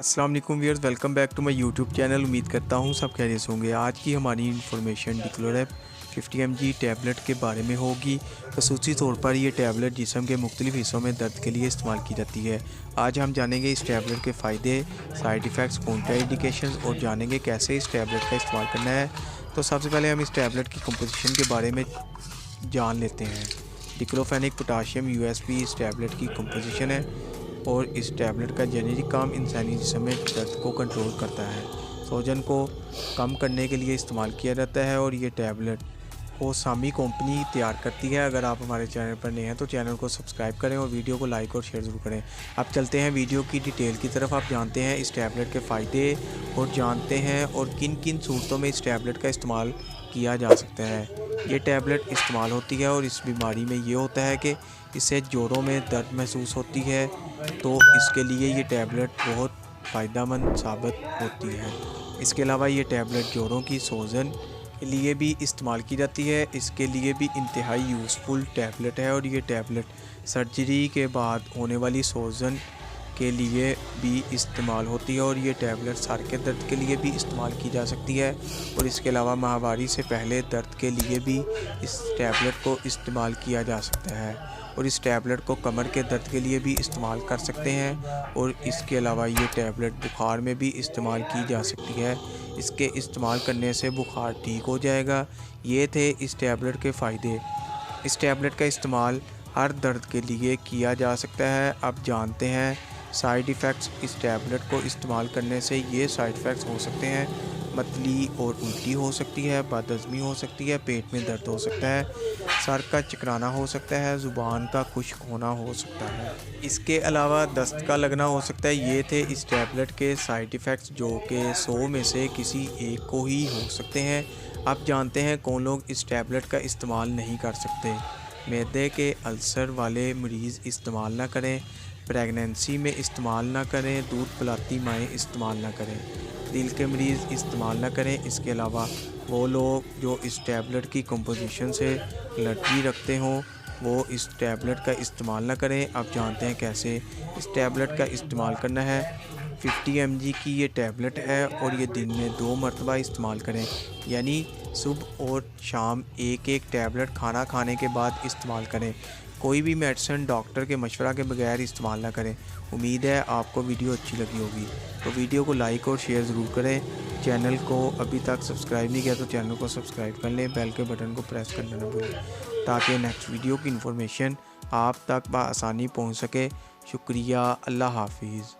अस्सलाम वालेकुम viewers, welcome back to my YouTube channel. उम्मीद करता हूँ सब खैरियत से होंगे। आज की हमारी इन्फॉर्मेशन डिक्लोरैप 50 mg टैबलेट के बारे में होगी। खसूसी तौर पर ये टैबलेट जिस्म के मुख्तलिफ हिस्सों में दर्द के लिए इस्तेमाल की जाती है। आज हम जानेंगे इस टैबलेट के फ़ायदे, साइड इफ़ेक्ट्स, कॉन्ट्राइंडिकेशंस और जानेंगे कैसे इस टैबलेट का इस्तेमाल करना है। तो सबसे पहले हम इस टैबलेट की कंपोजिशन के बारे में जान लेते हैं। डिक्लोफेनिक पोटाशियम यूएसपी इस टैबलेट की कंपोजिशन है और इस टैबलेट का जेनेरिक काम इंसानी जिस्म में दर्द को कंट्रोल करता है, सूजन को कम करने के लिए इस्तेमाल किया जाता है और ये टैबलेट ओसामी कंपनी तैयार करती है। अगर आप हमारे चैनल पर नए हैं तो चैनल को सब्सक्राइब करें और वीडियो को लाइक और शेयर ज़रूर करें। अब चलते हैं वीडियो की डिटेल की तरफ। आप जानते हैं इस टैबलेट के फ़ायदे और जानते हैं और किन किन सूरतों में इस टैबलेट का इस्तेमाल किया जा सकता है। ये टैबलेट इस्तेमाल होती है और इस बीमारी में ये होता है कि इससे जोड़ों में दर्द महसूस होती है, तो इसके लिए ये टैबलेट बहुत फ़ायदेमंद साबित होती है। इसके अलावा ये टैबलेट जोड़ों की सूजन के लिए भी इस्तेमाल की जाती है। इसके लिए भी इंतहाई यूज़फुल टैबलेट है और ये टैबलेट सर्जरी के बाद होने वाली सूजन के लिए भी इस्तेमाल होती है और ये टैबलेट सर के दर्द के लिए भी इस्तेमाल की जा सकती है। और इसके अलावा माहवारी से पहले दर्द के लिए भी इस टैबलेट को इस्तेमाल किया जा सकता है और इस टैबलेट को कमर के दर्द के लिए भी इस्तेमाल कर सकते हैं। और इसके अलावा ये टैबलेट बुखार में भी इस्तेमाल की जा सकती है। इसके इस्तेमाल करने से बुखार ठीक हो जाएगा। ये थे इस टैबलेट के फ़ायदे। इस टैबलेट का इस्तेमाल हर दर्द के लिए किया जा सकता है। अब जानते हैं साइड इफ़ेक्ट्स। इस टैबलेट को इस्तेमाल करने से ये साइड इफ़ेक्ट्स हो सकते हैं: मतली और उल्टी हो सकती है, बदहज़मी हो सकती है, पेट में दर्द हो सकता है, सर का चकराना हो सकता है, ज़ुबान का खुश्क होना हो सकता है। इसके अलावा दस्त का लगना हो सकता है। ये थे इस टैबलेट के साइड इफ़ेक्ट्स जो कि 100 में से किसी एक को ही हो सकते हैं। अब जानते हैं कौन लोग इस टैबलेट का इस्तेमाल नहीं कर सकते। मैदे के अल्सर वाले मरीज़ इस्तेमाल ना करें, प्रेगनेंसी में इस्तेमाल ना करें, दूध पिलाती माएँ इस्तेमाल ना करें, दिल के मरीज़ इस्तेमाल ना करें। इसके अलावा वो लोग जो इस टैबलेट की कंपोजिशन से एलर्जी रखते हों वो इस टैबलेट का इस्तेमाल ना करें। अब जानते हैं कैसे इस टैबलेट का इस्तेमाल करना है। 50 mg की ये टैबलेट है और ये दिन में 2 मरतबा इस्तेमाल करें, यानी सुबह और शाम एक एक टैबलेट खाना खाने के बाद इस्तेमाल करें। कोई भी मेडिसिन डॉक्टर के मशवरा के बगैर इस्तेमाल ना करें। उम्मीद है आपको वीडियो अच्छी लगी होगी, तो वीडियो को लाइक और शेयर ज़रूर करें। चैनल को अभी तक सब्सक्राइब नहीं किया तो चैनल को सब्सक्राइब कर लें, बेल के बटन को प्रेस करना ना भूलें ताकि नेक्स्ट वीडियो की इन्फॉर्मेशन आप तक बआसानी पहुंच सके। शुक्रिया। अल्लाह हाफिज़।